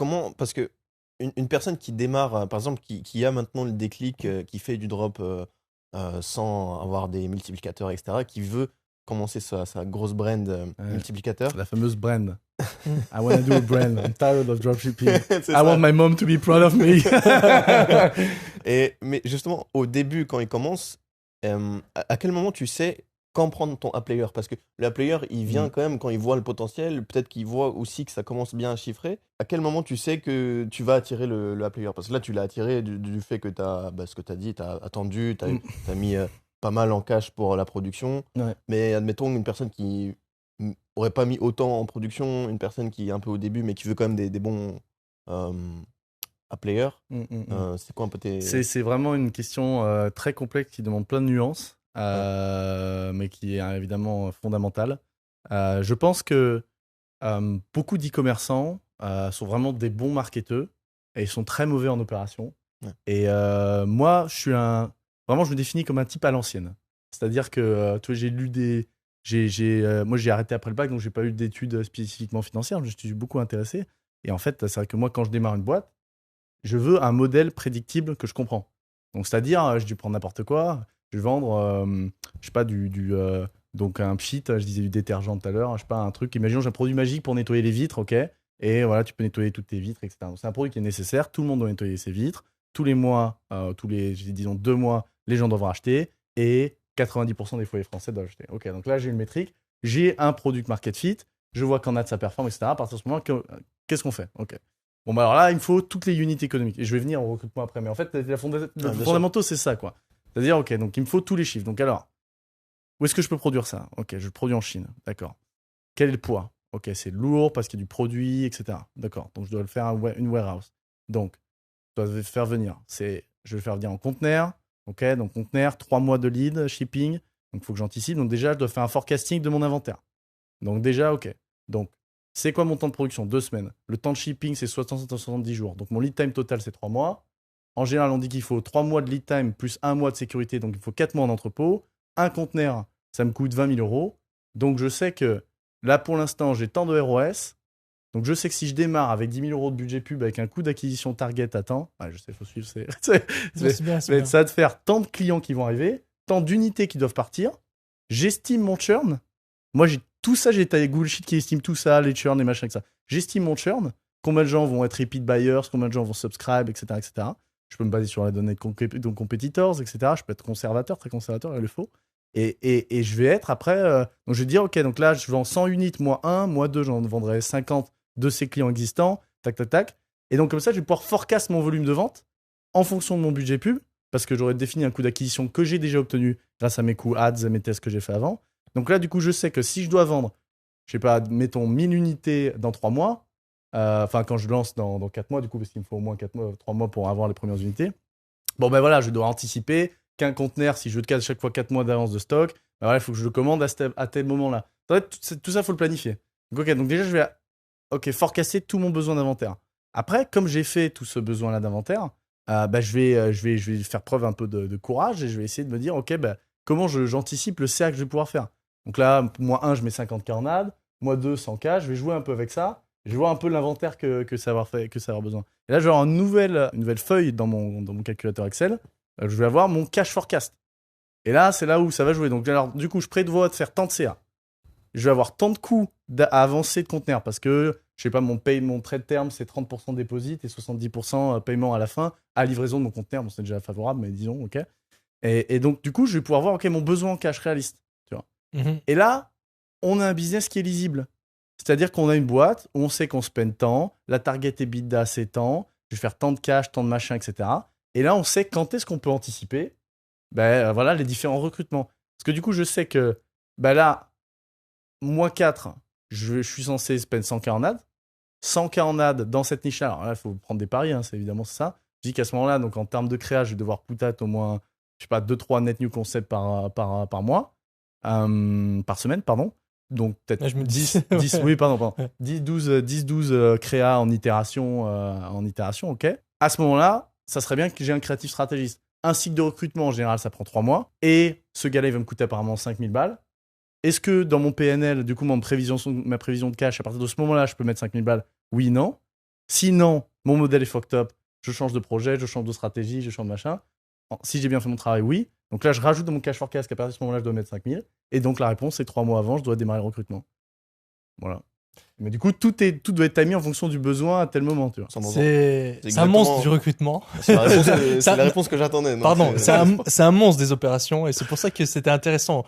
comment, parce que une personne qui démarre, par exemple, qui a maintenant le déclic, qui fait du drop sans avoir des multiplicateurs, etc., qui veut commencer sa grosse brand Euh, multiplicateur. la fameuse brand. Mm. I wanna do a brand. I'm tired of dropshipping. C'est I want ça. my mom to be proud of me. Mais justement, au début, quand il commence, à quel moment tu sais quand prendre ton A-player? Parce que le A-player, il vient Mm. quand même quand il voit le potentiel, peut-être qu'il voit aussi que ça commence bien à chiffrer. À quel moment tu sais que tu vas attirer le A-player? Parce que là, tu l'as attiré du fait que tu as, ce que tu as dit, tu as attendu, tu Mm. as mis pas mal en cash pour la production. Ouais. Mais admettons une personne qui aurait pas mis autant en production, une personne qui est un peu au début, mais qui veut quand même des bons euh, A-player. Mm, mm, mm. C'est quoi un peu tes... C'est vraiment une question très complexe qui demande plein de nuances, Ouais. mais qui est évidemment fondamentale. Je pense que beaucoup d'e-commerçants sont vraiment des bons marketeurs et ils sont très mauvais en opération. Ouais. Et moi, vraiment, je me définis comme un type à l'ancienne. C'est-à-dire que, tu vois, j'ai lu des. Moi, j'ai arrêté après le bac, donc j'ai pas eu d'études spécifiquement financières. Je me suis beaucoup intéressé. Et en fait, c'est vrai que moi, quand je démarre une boîte, je veux un modèle prédictible que je comprends. Donc, c'est-à-dire, je dis prendre n'importe quoi, je vais vendre, je sais pas, donc un pchit, je disais du détergent tout à l'heure, je sais pas, un truc, imaginons j'ai un produit magique pour nettoyer les vitres, ok, et voilà, tu peux nettoyer toutes tes vitres, etc. Donc, c'est un produit qui est nécessaire, tout le monde doit nettoyer ses vitres, tous les mois, disons 2 mois, les gens doivent racheter, et 90% des foyers français doivent acheter. Ok, donc là, j'ai une métrique, j'ai un product market fit, je vois qu'en ad ça performe, etc. À partir de ce moment, qu'est-ce qu'on fait? Ok. Bon, bah alors là, il me faut toutes les unités économiques. Et je vais venir au recrutement après. Mais en fait, le bien sûr. fondamentaux, c'est ça, quoi. C'est-à-dire, ok, donc il me faut tous les chiffres. Donc alors, où est-ce que je peux produire ça? Ok, je le produis en Chine. D'accord. Quel est le poids? Ok, c'est lourd parce qu'il y a du produit, etc. D'accord. Donc je dois le faire une warehouse. Donc, je dois le faire venir. Je vais le faire venir en conteneur. Ok, donc conteneur, 3 mois de lead, shipping. Donc il faut que j'anticipe. Donc déjà, je dois faire un forecasting de mon inventaire. Donc déjà, ok. Donc, c'est quoi mon temps de production? 2 semaines. Le temps de shipping, c'est 60-70 jours. Donc, mon lead time total, c'est 3 mois. En général, on dit qu'il faut 3 mois de lead time plus 1 mois de sécurité. Donc, il faut 4 mois en entrepôt. Un conteneur, ça me coûte 20 000 euros. Donc, je sais que là, pour l'instant, j'ai tant de ROS. Donc, je sais que si je démarre avec 10 000 euros de budget pub avec un coût d'acquisition target à temps, je sais, il faut suivre. C'est bien, c'est bien. Ça va te faire tant de clients qui vont arriver, tant d'unités qui doivent partir. J'estime mon churn. Moi, j'ai tout ça, j'ai ta Google Sheet qui estime tout ça, les churn, les machins, etc. J'estime mon churn, combien de gens vont être repeat buyers, combien de gens vont subscribe, etc., etc. Je peux me baser sur la donnée de competitors, etc. Je peux être conservateur, très conservateur, il le faut. Et je vais être après. Donc, je vais dire, ok, donc là, je vends 100 unités, mois 1, mois 2, j'en vendrai 50 de ces clients existants, tac, tac, tac. Et donc, comme ça, je vais pouvoir forecast mon volume de vente en fonction de mon budget pub, parce que j'aurais défini un coût d'acquisition que j'ai déjà obtenu grâce à mes coûts ads et mes tests que j'ai fait avant. Donc là, du coup, je sais que si je dois vendre, je sais pas, mettons 1000 unités dans 3 mois, enfin, quand je lance dans 4 mois, du coup, parce qu'il me faut au moins 3 mois pour avoir les premières unités. Bon, ben voilà, je dois anticiper qu'un conteneur, si je veux à chaque fois 4 mois d'avance de stock, ben voilà, il faut que je le commande à tel moment-là. En fait, tout ça, il faut le planifier. Donc, ok, donc déjà, je vais forecaster tout mon besoin d'inventaire. Après, comme j'ai fait tout ce besoin-là d'inventaire, je vais faire preuve un peu de courage et je vais essayer de me dire, ok, comment j'anticipe le CA que je vais pouvoir faire. Donc là, mois 1, je mets 50K en ad. Mois 2, 100K. Je vais jouer un peu avec ça. Je vois un peu l'inventaire que ça va avoir besoin. Et là, je vais avoir une nouvelle feuille dans mon calculateur Excel. Je vais avoir mon cash forecast. Et là, c'est là où ça va jouer. Donc, alors, du coup, je prévois de faire tant de CA. Je vais avoir tant de coûts à avancer de conteneur parce que, je sais pas, mon trait de terme, c'est 30% déposit et 70% paiement à la fin à livraison de mon conteneur. Bon, c'est déjà favorable, mais disons, ok. Et donc, du coup, je vais pouvoir voir, ok, mon besoin en cash réaliste. Tu vois. Mhm. Et là, on a un business qui est lisible. C'est-à-dire qu'on a une boîte où on sait qu'on spend tant, la target EBITDA c'est tant, je vais faire tant de cash, tant de machin, etc. Et là, on sait quand est-ce qu'on peut anticiper voilà, les différents recrutements. Parce que du coup, je sais que là, mois 4, je suis censé spend 100K en ad. 100K en ad dans cette niche-là. Alors là, il faut prendre des paris, hein, c'est évidemment ça. Je dis qu'à ce moment-là, donc en termes de créa, je vais devoir put-out au moins, je sais pas, 2-3 net new concepts par mois. Par semaine, pardon. Donc peut-être Là, je me dis. 10 Ouais. oui, pardon. Ouais. 10-12 créa en itération, ok. À ce moment-là, ça serait bien que j'ai un créatif stratégiste. Un cycle de recrutement, en général, ça prend 3 mois. Et ce gars-là, il va me coûter apparemment 5000 balles. Est-ce que dans mon PNL, du coup, ma prévision de cash, à partir de ce moment-là, je peux mettre 5000 balles? Oui, non. Sinon, mon modèle est fucked up. Je change de projet, je change de stratégie, je change de machin. Si j'ai bien fait mon travail, oui. Donc là, je rajoute dans mon cash forecast qu'à partir de ce moment-là, je dois mettre 5000. Et donc la réponse, c'est 3 mois avant, je dois démarrer le recrutement. Voilà. Mais du coup, tout doit être timé en fonction du besoin à tel moment, tu vois. C'est un monstre du recrutement. C'est la réponse que j'attendais. Pardon, c'est un monstre des opérations et c'est pour ça que c'était intéressant